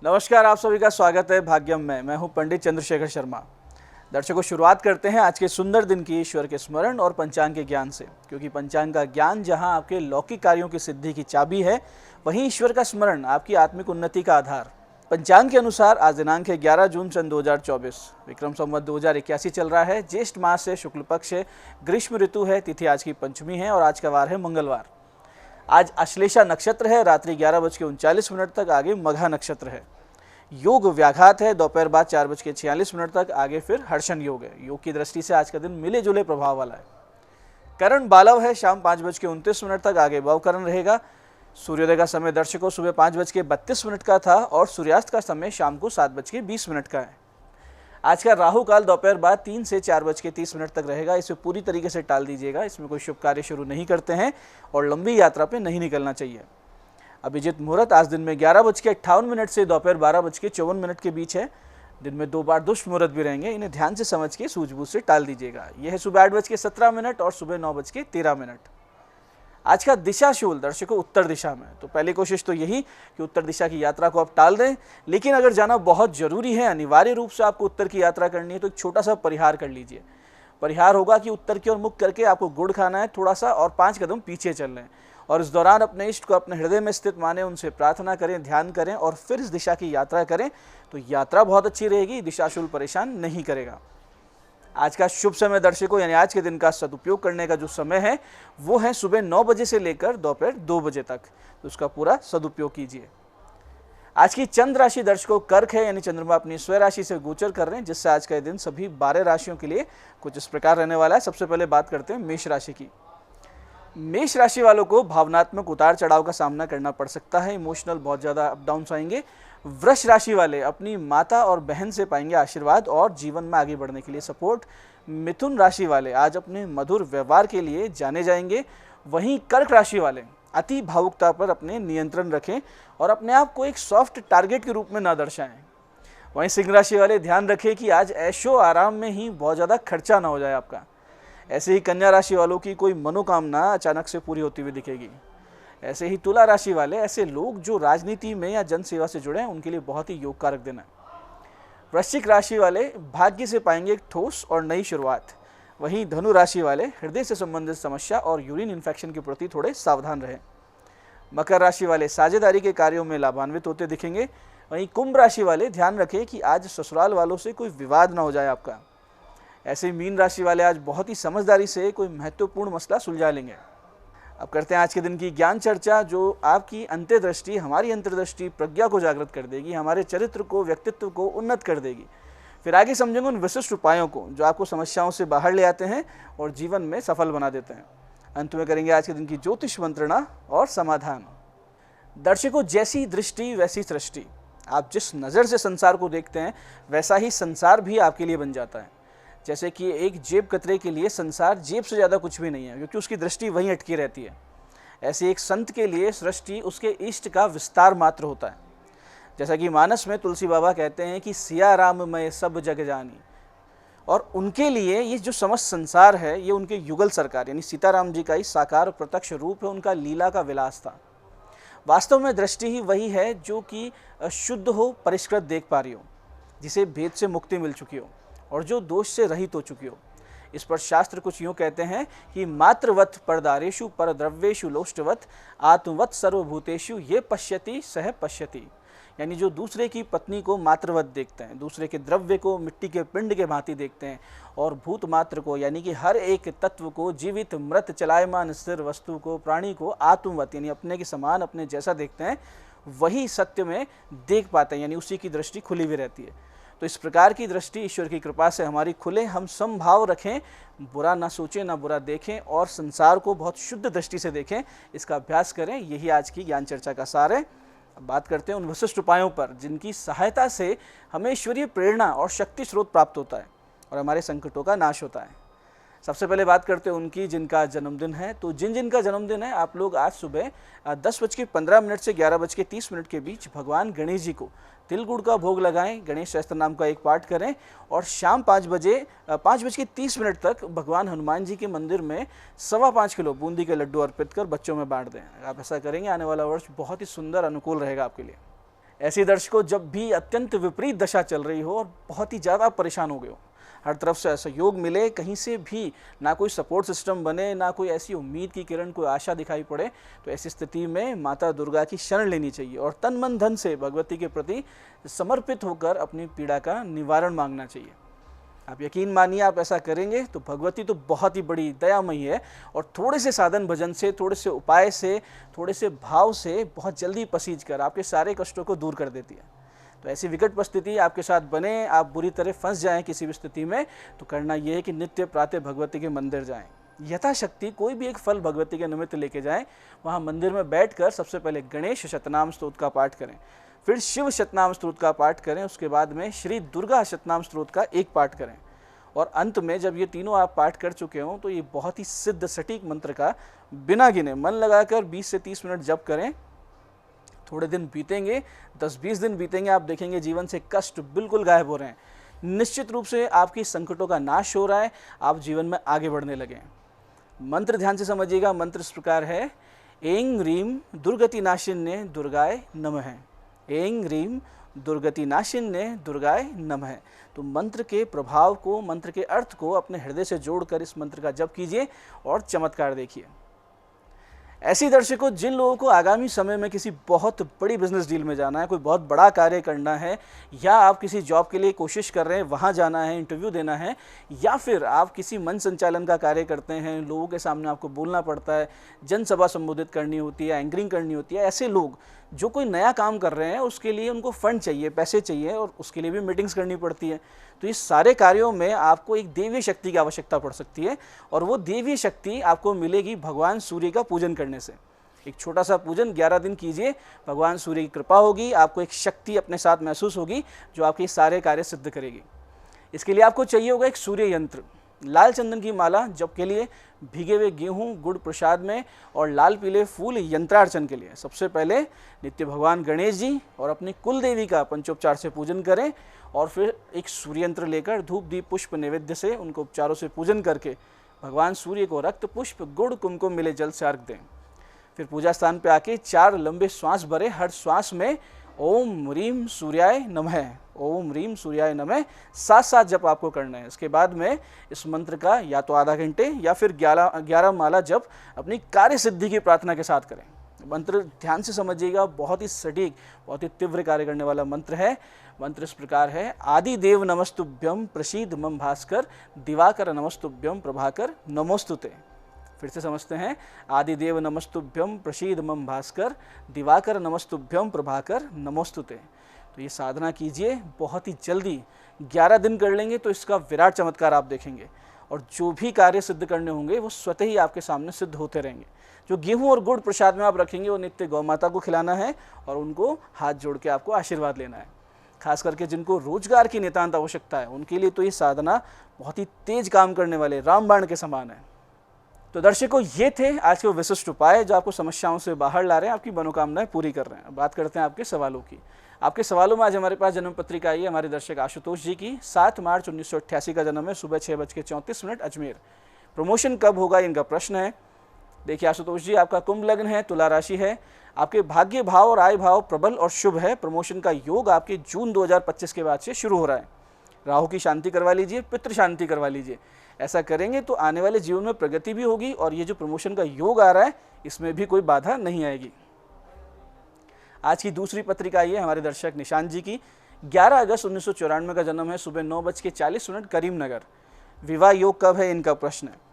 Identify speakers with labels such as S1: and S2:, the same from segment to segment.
S1: नमस्कार, आप सभी का स्वागत है भाग्यम में। मैं हूं पंडित चंद्रशेखर शर्मा। दर्शकों, शुरुआत करते हैं आज के सुंदर दिन की ईश्वर के स्मरण और पंचांग के ज्ञान से, क्योंकि पंचांग का ज्ञान जहां आपके लौकिक कार्यों की सिद्धि की चाबी है, वहीं ईश्वर का स्मरण आपकी आत्मिक उन्नति का आधार। पंचांग के अनुसार आज दिनांक है 11 जून सन 2024। विक्रम संवत 2081 चल रहा है। ज्येष्ठ मास है, शुक्ल पक्ष है, ग्रीष्म ऋतु है, तिथि आज की पंचमी है और आज का वार है मंगलवार। आज अश्लेषा नक्षत्र है, रात्रि 11:39 तक, आगे मघा नक्षत्र है। योग व्याघात है, दोपहर बाद 4:46 तक, आगे फिर हर्षण योग है। योग की दृष्टि से आज का दिन मिले जुले प्रभाव वाला है। करण बालव है, शाम 5:29 तक, आगे भवकरण रहेगा। सूर्योदय का समय दर्शकों सुबह 5:32 का था और सूर्यास्त का समय शाम को 7:20 का है। आज का राहु काल दोपहर बाद 3 से 4:30 तक रहेगा। इसे पूरी तरीके से टाल दीजिएगा। इसमें कोई शुभ कार्य शुरू नहीं करते हैं और लंबी यात्रा पे नहीं निकलना चाहिए। अभिजीत मुहूर्त आज दिन में 11:58 से दोपहर 12:54 के बीच है। दिन में 2 बार दुष्ट मुहूर्त भी रहेंगे, इन्हें ध्यान से समझ के सूझबूझ से टाल दीजिएगा। यह है सुबह 8:17 और सुबह 9:13। आज का दिशाशूल दर्शकों उत्तर दिशा में। तो पहली कोशिश तो यही कि उत्तर दिशा की यात्रा को आप टाल दें, लेकिन अगर जाना बहुत जरूरी है, अनिवार्य रूप से आपको उत्तर की यात्रा करनी है, तो एक छोटा सा परिहार कर लीजिए। परिहार होगा कि उत्तर की ओर मुख करके आपको गुड़ खाना है थोड़ा सा और 5 कदम पीछे चल लें और इस दौरान अपने इष्ट को अपने हृदय में स्थित माने, उनसे प्रार्थना करें, ध्यान करें और फिर इस दिशा की यात्रा करें। तो यात्रा बहुत अच्छी रहेगी, दिशाशूल परेशान नहीं करेगा। आज का शुभ समय दर्शकों, यानी आज के दिन का सदुपयोग करने का जो समय है वो है सुबह 9 बजे से लेकर दोपहर 2 बजे तक। तो उसका पूरा सदुपयोग कीजिए। आज की चंद्र राशि दर्शकों कर्क है, यानी चंद्रमा अपनी स्वयं राशि से गोचर कर रहे हैं, जिससे आज का दिन सभी 12 राशियों के लिए कुछ इस प्रकार रहने वाला है। सबसे पहले बात करते हैं मेष राशि की। मेष राशि वालों को भावनात्मक उतार चढ़ाव का सामना करना पड़ सकता है। इमोशनल बहुत ज़्यादा अप डाउन्स आएंगे। वृष राशि वाले अपनी माता और बहन से पाएंगे आशीर्वाद और जीवन में आगे बढ़ने के लिए सपोर्ट। मिथुन राशि वाले आज अपने मधुर व्यवहार के लिए जाने जाएंगे। वहीं कर्क राशि वाले अति भावुकता पर अपने नियंत्रण रखें और अपने आप को एक सॉफ्ट टारगेट के रूप में न दर्शाएं। वहीं सिंह राशि वाले ध्यान रखें कि आज ऐशो आराम में ही बहुत ज़्यादा खर्चा ना हो जाए आपका। ऐसे ही कन्या राशि वालों की कोई मनोकामना अचानक से पूरी होती हुई दिखेगी। ऐसे ही तुला राशि वाले, ऐसे लोग जो राजनीति में या जन सेवा से जुड़े हैं, उनके लिए बहुत ही योग कारक दिन है। वृश्चिक राशि वाले भाग्य से पाएंगे एक ठोस और नई शुरुआत। वहीं धनु राशि वाले हृदय से संबंधित समस्या और यूरिन इन्फेक्शन के प्रति थोड़े सावधान रहें। मकर राशि वाले साझेदारी के कार्यों में लाभान्वित होते दिखेंगे। वहीं कुंभ राशि वाले ध्यान रखें कि आज ससुराल वालों से कोई विवाद ना हो जाए आपका। ऐसे ही मीन राशि वाले आज बहुत ही समझदारी से कोई महत्वपूर्ण मसला सुलझा लेंगे। अब करते हैं आज के दिन की ज्ञान चर्चा, जो आपकी अंतर्दृष्टि, हमारी अंतर्दृष्टि प्रज्ञा को जागृत कर देगी, हमारे चरित्र को, व्यक्तित्व को उन्नत कर देगी। फिर आगे समझेंगे उन विशिष्ट उपायों को जो आपको समस्याओं से बाहर ले आते हैं और जीवन में सफल बना देते हैं। अंत में करेंगे आज के दिन की ज्योतिष मंत्रणा और समाधान। दर्शकों, जैसी दृष्टि वैसी सृष्टि। आप जिस नज़र से संसार को देखते हैं, वैसा ही संसार भी आपके लिए बन जाता है। जैसे कि एक जेब कतरे के लिए संसार जेब से ज़्यादा कुछ भी नहीं है, क्योंकि उसकी दृष्टि वहीं अटकी रहती है। ऐसे एक संत के लिए सृष्टि उसके इष्ट का विस्तार मात्र होता है। जैसा कि मानस में तुलसी बाबा कहते हैं कि सिया राम मैं सब जग जानी, और उनके लिए ये जो समस्त संसार है, ये उनके युगल सरकार यानी सीताराम जी का ही साकार प्रत्यक्ष रूप है, उनका लीला का विलास था। वास्तव में दृष्टि ही वही है जो कि शुद्ध हो, परिष्कृत देख पा रही हो, जिसे भेद से मुक्ति मिल चुकी हो और जो दोष से रहित हो चुकी हो। इस पर शास्त्र कुछ यूँ कहते हैं कि मातृवत परदारेषु परद्रव्येषु लोष्टवत आत्मवत सर्वभूतेषु ये पश्यति सह पश्यति। यानी जो दूसरे की पत्नी को मातृवत देखते हैं, दूसरे के द्रव्य को मिट्टी के पिंड के भांति देखते हैं, और भूत मात्र को यानी कि हर एक तत्व को, जीवित मृत चलायमान स्थिर वस्तु को, प्राणी को आत्मवत यानी अपने के समान, अपने जैसा देखते हैं, वही सत्य में देख पाते हैं, यानी उसी की दृष्टि खुली हुई रहती है। तो इस प्रकार की दृष्टि ईश्वर की कृपा से हमारी खुले, हम समभाव रखें, बुरा ना सोचें ना बुरा देखें और संसार को बहुत शुद्ध दृष्टि से देखें। इसका अभ्यास करें। यही आज की ज्ञान चर्चा का सार है। अब बात करते हैं उन विशिष्ट उपायों पर जिनकी सहायता से हमें ईश्वरीय प्रेरणा और शक्ति स्रोत प्राप्त होता है और हमारे संकटों का नाश होता है। सबसे पहले बात करते हैं उनकी जिनका जन्मदिन है। तो जिनका जन्मदिन है, आप लोग आज सुबह 10:15 से 11:30 के बीच भगवान गणेश जी को तिल गुड़ का भोग लगाएं, गणेश सहस्त्र नाम का एक पाठ करें और शाम 5:30 तक भगवान हनुमान जी के मंदिर में 5.25 किलो बूंदी के लड्डू अर्पित कर बच्चों में बांट दें। आप ऐसा करेंगे, आने वाला वर्ष बहुत ही सुंदर अनुकूल रहेगा आपके लिए। ऐसे दर्शकों, जब भी अत्यंत विपरीत दशा चल रही हो और बहुत ही ज़्यादा परेशान हो गए हो, हर तरफ से सहयोग मिले, कहीं से भी ना कोई सपोर्ट सिस्टम बने, ना कोई ऐसी उम्मीद की किरण, कोई आशा दिखाई पड़े, तो ऐसी स्थिति में माता दुर्गा की शरण लेनी चाहिए और तन मन धन से भगवती के प्रति समर्पित होकर अपनी पीड़ा का निवारण मांगना चाहिए। आप यकीन मानिए, आप ऐसा करेंगे तो भगवती तो बहुत ही बड़ी दयामयी है और थोड़े से साधन भजन से, थोड़े से उपाय से, थोड़े से भाव से बहुत जल्दी पसीज कर आपके सारे कष्टों को दूर कर देती है। तो ऐसी विकट परिस्थिति आपके साथ बने, आप बुरी तरह फंस जाएं किसी भी स्थिति में, तो करना यह है कि नित्य प्रातः भगवती के मंदिर जाएं। यथाशक्ति कोई भी एक फल भगवती के निमित्त लेके जाएं। वहाँ मंदिर में बैठकर सबसे पहले गणेश शतनाम स्तोत्र का पाठ करें, फिर शिव शतनाम स्तोत्र का पाठ करें, उसके बाद में श्री दुर्गा शतनाम स्तोत्र का एक पाठ करें और अंत में जब ये तीनों आप पाठ कर चुके हों तो ये बहुत ही सिद्ध सटीक मंत्र का बिना गिने मन लगाकर 20 से 30 मिनट जप करें। थोड़े दिन बीतेंगे, 10-20 दिन बीतेंगे, आप देखेंगे जीवन से कष्ट बिल्कुल गायब हो रहे हैं। निश्चित रूप से आपकी संकटों का नाश हो रहा है, आप जीवन में आगे बढ़ने लगे हैं। मंत्र ध्यान से समझिएगा। मंत्र इस प्रकार है, ऐं ह्रीं दुर्गति नाशिन्ये दुर्गाय नमः। ऐं ह्रीं दुर्गति नाशिन्ये दुर्गाय नमः। तो मंत्र के प्रभाव को, मंत्र के अर्थ को अपने हृदय से जोड़कर इस मंत्र का जप कीजिए और चमत्कार देखिए। ऐसी दर्शकों, जिन लोगों को आगामी समय में किसी बहुत बड़ी बिजनेस डील में जाना है, कोई बहुत बड़ा कार्य करना है, या आप किसी जॉब के लिए कोशिश कर रहे हैं, वहाँ जाना है, इंटरव्यू देना है, या फिर आप किसी मंच संचालन का कार्य करते हैं, लोगों के सामने आपको बोलना पड़ता है, जनसभा संबोधित करनी होती है, एंकरिंग करनी होती है, ऐसे लोग जो कोई नया काम कर रहे हैं उसके लिए उनको फंड चाहिए, पैसे चाहिए और उसके लिए भी मीटिंग्स करनी पड़ती है। तो इस सारे कार्यों में आपको एक देवीय शक्ति की आवश्यकता पड़ सकती है और वो देवीय शक्ति आपको मिलेगी भगवान सूर्य का पूजन करने से। एक छोटा सा पूजन 11 दिन कीजिए, भगवान सूर्य की कृपा होगी, आपको एक शक्ति अपने साथ महसूस होगी जो आपके सारे कार्य सिद्ध करेगी। इसके लिए आपको चाहिए होगा एक सूर्य यंत्र, लाल चंदन की माला जप के लिए, भीगे हुए गेहूं गुड़ प्रसाद में और लाल पीले फूल यंत्रार्चन के लिए। सबसे पहले नित्य भगवान गणेश जी और अपनी कुल देवी का पंचोपचार से पूजन करें और फिर एक सूर्य यंत्र लेकर धूप दीप पुष्प नैवेद्य से उनको उपचारों से पूजन करके भगवान सूर्य को रक्त पुष्प गुड़ कुमकुम मिले जल से अर्घ दें। फिर पूजा स्थान पे आके 4 लंबे श्वास भरे, हर श्वास में ओम ह्रीं सूर्याय नमः, ओम ह्रीं सूर्याय नमः 7 जप आपको करना है। इसके बाद में इस मंत्र का या तो आधा घंटे या फिर 11 माला जप अपनी कार्य सिद्धि की प्रार्थना के साथ करें। मंत्र ध्यान से समझिएगा, बहुत ही सटीक, बहुत ही तीव्र कार्य करने वाला मंत्र है। मंत्र इस प्रकार है, आदि देव नमस्तुभ्यम प्रसीद मम भास्कर, दिवाकर नमस्तुभ्यम प्रभाकर नमोस्तुते। फिर से समझते हैं, आदि देव नमस्तुभ्यम प्रसीद मम भास्कर, दिवाकर नमस्तुभ्यम प्रभाकर नमोस्तुते। तो ये साधना कीजिए, बहुत ही जल्दी 11 दिन कर लेंगे तो इसका विराट चमत्कार आप देखेंगे और जो भी कार्य सिद्ध करने होंगे वो स्वतः ही आपके सामने सिद्ध होते रहेंगे। जो गेहूं और गुड़ प्रसाद में आप रखेंगे वो नित्य गौ माता को खिलाना है और उनको हाथ जोड़ के आपको आशीर्वाद लेना है। खास करके जिनको रोजगार की नितांत आवश्यकता है उनके लिए तो ये साधना बहुत ही तेज काम करने वाले रामबाण के समान है। तो दर्शकों, ये थे आज के वो विशिष्ट उपाय जो आपको समस्याओं से बाहर ला रहे हैं, आपकी मनोकामनाएं पूरी कर रहे हैं। बात करते हैं आपके सवालों की। आपके सवालों में आज हमारे पास जन्म पत्रिका आई है हमारे दर्शक आशुतोष जी की। 7 मार्च 1988 का जन्म है, सुबह 6:34 अजमेर। प्रमोशन कब होगा, इनका प्रश्न है। देखिए आशुतोष जी, आपका कुंभ लग्न है, तुला राशि है, आपके भाग्य भाव और आय भाव प्रबल और शुभ है। प्रमोशन का योग आपके जून 2025 के बाद से शुरू हो रहा है। राहु की शांति करवा लीजिए, पितृ शांति करवा लीजिए। ऐसा करेंगे तो आने वाले जीवन में प्रगति भी होगी और ये जो प्रमोशन का योग आ रहा है इसमें भी कोई बाधा नहीं आएगी। आज की दूसरी पत्रिका आई है हमारे दर्शक निशांत जी की। 11 अगस्त 1994 का जन्म है, सुबह 9:40 करीमनगर। विवाह योग कब है, इनका प्रश्न है।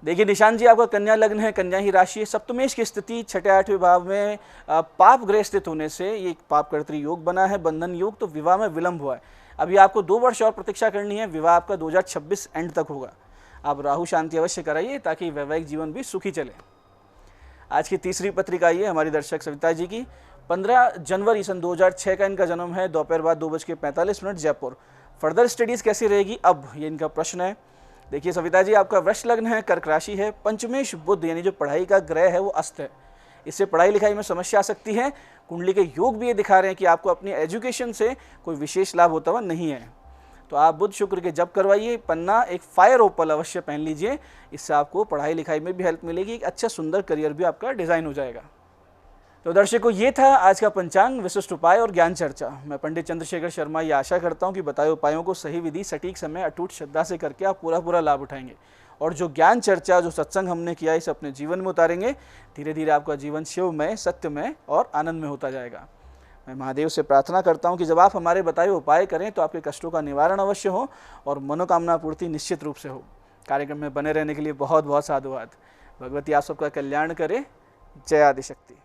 S1: देखिए निशांत जी, आपका कन्या लग्न है, कन्या ही राशि है। सप्तमेश की स्थिति 6-8वें भाव में पाप ग्रह स्थित होने से ये पाप कर्तृ योग बना है, बंधन योग, तो विवाह में विलंब हुआ है। अभी आपको 2 वर्ष और प्रतीक्षा करनी है, विवाह आपका 2026 एंड तक होगा। आप राहु शांति अवश्य कराइए ताकि वैवाहिक जीवन भी सुखी चले। आज की तीसरी पत्रिका आई है हमारी दर्शक सविता जी की। 15 जनवरी सन 2006 का इनका जन्म है, दोपहर बाद 2:45 जयपुर। फर्दर स्टडीज़ कैसी रहेगी अब, ये इनका प्रश्न है। देखिए सविता जी, आपका वृष लग्न है, कर्क राशि है, पंचमेश बुध यानी जो पढ़ाई का ग्रह है वो अस्त है। इससे पढ़ाई लिखाई में समस्या आ सकती है। कुंडली के योग भी ये दिखा रहे हैं कि आपको अपनी एजुकेशन से कोई विशेष लाभ होता हुआ नहीं है। तो आप बुध शुक्र के जप करवाइए। पन्ना एक फायर ओपल अवश्य पहन लीजिए, इससे आपको पढ़ाई लिखाई में भी हेल्प मिलेगी, एक अच्छा सुंदर करियर भी आपका डिज़ाइन हो जाएगा। तो दर्शकों, ये था आज का पंचांग, विशिष्ट उपाय और ज्ञान चर्चा। मैं पंडित चंद्रशेखर शर्मा ये आशा करता हूँ कि बताए उपायों को सही विधि, सटीक समय, अटूट श्रद्धा से करके आप पूरा लाभ उठाएंगे और जो ज्ञान चर्चा, जो सत्संग हमने किया, इसे अपने जीवन में उतारेंगे। धीरे धीरे आपका जीवन शिवमय, सत्यमय और आनंद में होता जाएगा। मैं महादेव से प्रार्थना करता हूँ कि जब आप हमारे बताए उपाय करें तो आपके कष्टों का निवारण अवश्य हो और मनोकामना पूर्ति निश्चित रूप से हो। कार्यक्रम में बने रहने के लिए बहुत बहुत साधुवाद। भगवती आप सबका कल्याण करे। जय आदिशक्ति।